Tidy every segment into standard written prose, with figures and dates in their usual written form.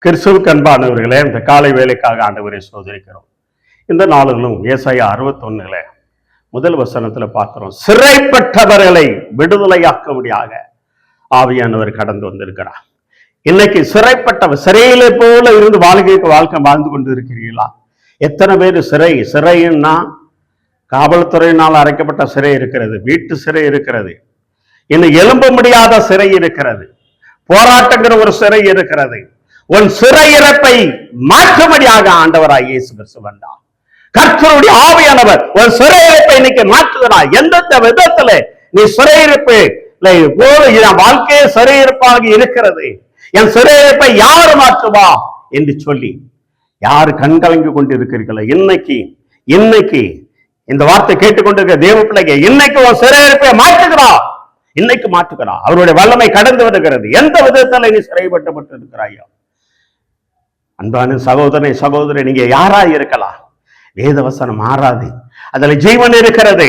கிறிஸ்துவுக்கு அன்பானவர்களே, இந்த காலை வேலைக்காக ஆண்டவரை சோதரிக்கிறோம். இந்த நாளும் ஏசாயா 61 முதல் வசனத்துல பார்க்கிறோம், சிறைப்பட்டவர்களை விடுதலையாக்கும்படியாக ஆவியானவர் கடந்து வந்திருக்கிறார். இன்னைக்கு சிறைப்பட்டவர், சிறையிலே போல இருந்து வாழ்க்கை வாழ்ந்து கொண்டு இருக்கிறீர்களா? எத்தனை பேர் சிறைன்னா காவல்துறையினால் அரைக்கப்பட்ட சிறை இருக்கிறது, வீட்டு சிறை இருக்கிறது, இன்னும் எழும்ப முடியாத சிறை இருக்கிறது, போராட்டங்கிற ஒரு சிறை இருக்கிறது. உன் சிறையிறப்பை மாற்றும்படியாக ஆண்டவராய் இயேசு கிறிஸ்து வந்தார். கர்த்தருடைய ஆவியானவர் உன் சிறையிறப்பை இன்னைக்கு மாற்றுகிறார். எந்தெந்த விதத்துல நீ சிறையிருப்பு போல என் வாழ்க்கையே சிறையிருப்பாக இருக்கிறது, என் சிறையிருப்பை யாரு மாற்றுவா என்று சொல்லி யாரு கண்கலங்கி கொண்டு இருக்கிறீர்களோ, இன்னைக்கு இந்த வார்த்தை கேட்டுக்கொண்டிருக்கிற தேவ பிள்ளைங்க, இன்னைக்கு உன் சிறையிருப்பை மாற்றுகிறார். இன்னைக்கு மாற்றுகிறார். அவருடைய வல்லமை கடந்து வருகிறது. எந்த விதத்துல நீ சிறைப்பட்டு இருக்கிறாயோ, அன்பான சகோதரனை நீங்க யாரா இருக்கலாம், வேதவசனம் மாறாது, அதுல ஜீவன் இருக்கிறது.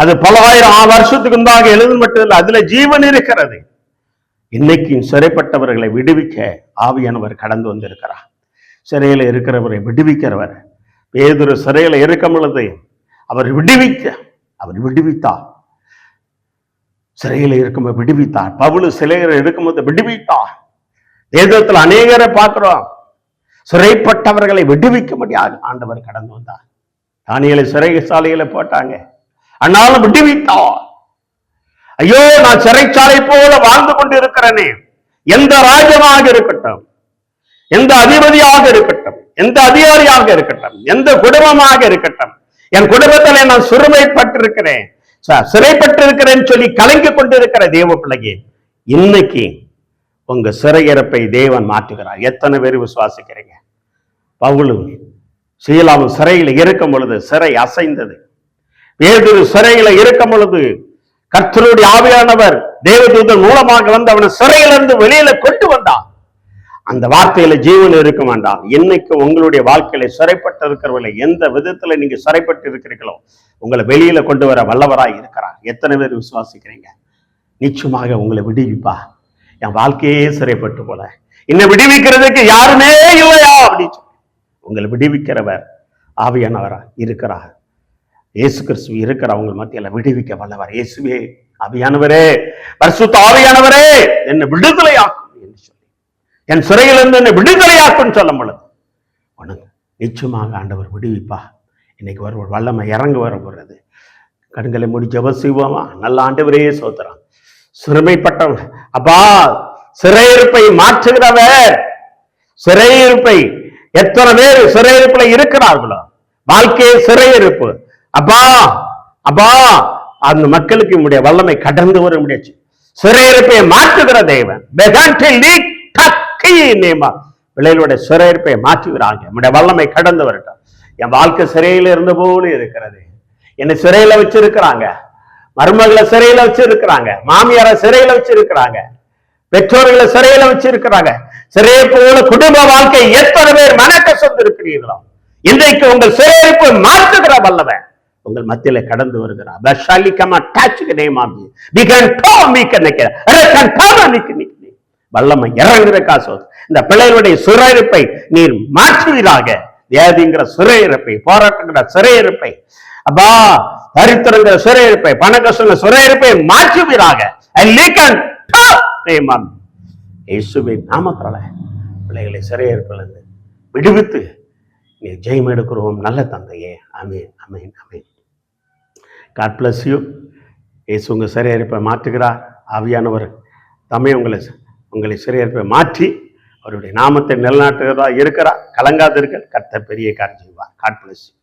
அது பல ஆயிரம் வருஷத்துக்கு முன்பாக எழுதப்பட்டதில்லை, அதுல ஜீவன் இருக்கிறது. இன்னைக்கு சிறைப்பட்டவர்களை விடுவிக்க ஆவியானவர் கடந்து வந்திருக்கிறார். சிறையில இருக்கிறவரை விடுவிக்கிறவர். பேதுரு சிறையில இருக்கும் பொழுது அவர் விடுவித்தார். சிறையில இருக்கும்போது விடுவித்தார். பவுல் சிறையில இருக்கும்போது விடுவித்தார். வேதத்தில் அநேகரை பார்க்கிறோம், சிறைப்பட்டவர்களை விடுவிக்க முடியாது ஆண்டவர் கடந்து வந்தார். தானியேலை சிறைச்சாலையில போட்டாங்க, ஆனாலும் விடுவித்தார். ஐயோ, நான் சிறைச்சாலை போல வாழ்ந்து கொண்டு இருக்கிறேனே, எந்த ராஜ்யமாக இருக்கட்டும், எந்த அதிபதியாக இருக்கட்டும், எந்த அதிகாரியாக இருக்கட்டும், எந்த குடும்பமாக இருக்கட்டும், என் குடும்பத்திலே நான் சிறைப்பட்டிருக்கிறேன் சொல்லி கலங்கி கொண்டிருக்கிற தேவ பிள்ளையே, இன்னைக்கு உங்க சிறையிறப்பை தேவன் மாற்றுகிறார். எத்தனை பேர் விசுவாசிக்கிறீங்க? பவுலும் சீலாவும் சிறையில் இருக்கும் பொழுது சிறை அசைந்தது. பேதுரு சிறையில இருக்கும் பொழுது கர்த்தருடைய ஆவியானவர் தேவதூதன் மூலமாக வந்து அவனை சிறையிலிருந்து வெளியில கொண்டு வந்தான். அந்த வார்த்தையில ஜீவன் இருக்க வேண்டாம். இன்னைக்கு உங்களுடைய வாழ்க்கையில சிறைப்பட்டு இருக்கிறவர்களை எந்த விதத்துல நீங்க சிறைப்பட்டு இருக்கிறீர்களோ, உங்களை வெளியில கொண்டு வர வல்லவராய் இருக்கிறார். எத்தனை பேர் விசுவாசிக்கிறீங்க? நிச்சயமாக உங்களை விடுவிப்பா. என் வாழ்க்கையே சிறைப்பட்டு போல, இன்னும் விடுவிக்கிறதுக்கு யாருமே இல்லையா அப்படின்னு சொல்லி உங்களை விடுவிக்கிறவர் ஆவியானவரா இருக்கிறார். இயேசு கிறிஸ்து இருக்கிற அவங்க மத்தியில விடுவிக்க வல்லவர். இயேசுவே, ஆவியானவரே, பரிசுத்த ஆவியானவரே, என்னை விடுதலையாக்கும் என்று சொல்லி, என் சிறையிலிருந்து என்னை விடுதலையாக்கும் சொல்லும் பொழுது உனக்கு நிச்சயமாக ஆண்டவர் விடுவிப்பா. இன்னைக்கு ஒரு வல்லமை இறங்க வர போறது. கண்களை மூடி ஜெபம் செய்வோமா? நல்ல ஆண்டவரே சோதரம். சிறுமைப்பட்டவன் அப்பா, சிறையிருப்பை மாற்றுகிறவர். சிறையிருப்பை எத்தனை பேர் சிறையிருப்புல இருக்கிறார்களோ, வாழ்க்கையை சிறையிருப்பு அப்பா அந்த மக்களுக்கு நம்முடைய வல்லமை கடந்து வர முடியாது. சிறையிருப்பை மாற்றுகிற தேவன் பிள்ளைகளுடைய சிறையிருப்பை மாற்றுகிறாங்க. நம்முடைய வல்லமை கடந்து வரட்டும். என் வாழ்க்கை சிறையில இருந்த போல இருக்கிறது. என்னை சிறையில வச்சிருக்கிறாங்க, மருமகளை சிறையில வச்சிருக்கிறாங்க, மாமியார சிறையில வச்சிருக்கிறாங்க, பெற்றோர்களை சிறையில வச்சிருக்கிறாங்க. சிறையை போல குடும்ப வாழ்க்கை எத்தனை பேர் மனக்கசந்து இருக்கிறீர்களோ, இன்றைக்கு உங்கள் சிறையிருப்பு மாற்றுகிற வல்லவன் உங்கள் மத்தியில கடந்து வருகிறார். வல்லமை இறங்குற காசு. இந்த பிள்ளைகளுடைய சிறையிருப்பை நீர் மாற்றுவீராக. வியாதிங்கிற சிறையிருப்பை, போராட்டங்கிற சிறையிருப்பை, அப்பா தரித்திரங்கிற சிறையிருப்பை, பணக்கசுங்கிற சிறையிருப்பை மாற்றுவீராக. இயேசுவின் நாமத்தால பிள்ளைகளை சிறையிருப்பிலிருந்து விடுவித்து நீ ஜெயம் எடுக்கிறோம் நல்ல தந்தையே. ஆமென், ஆமென், ஆமென். God bless you. இயேசு உங்க சிறையிருப்பை மாற்றுகிறார். ஆவியானவர் தம்மை உங்களை சிறையிருப்பை மாற்றி அவருடைய நாமத்தை நிலநாட்டுகிறதா இருக்கிறார். கலங்காதிருக்க, கர்த்தர் பெரிய காரியம் செய்வார். God bless you.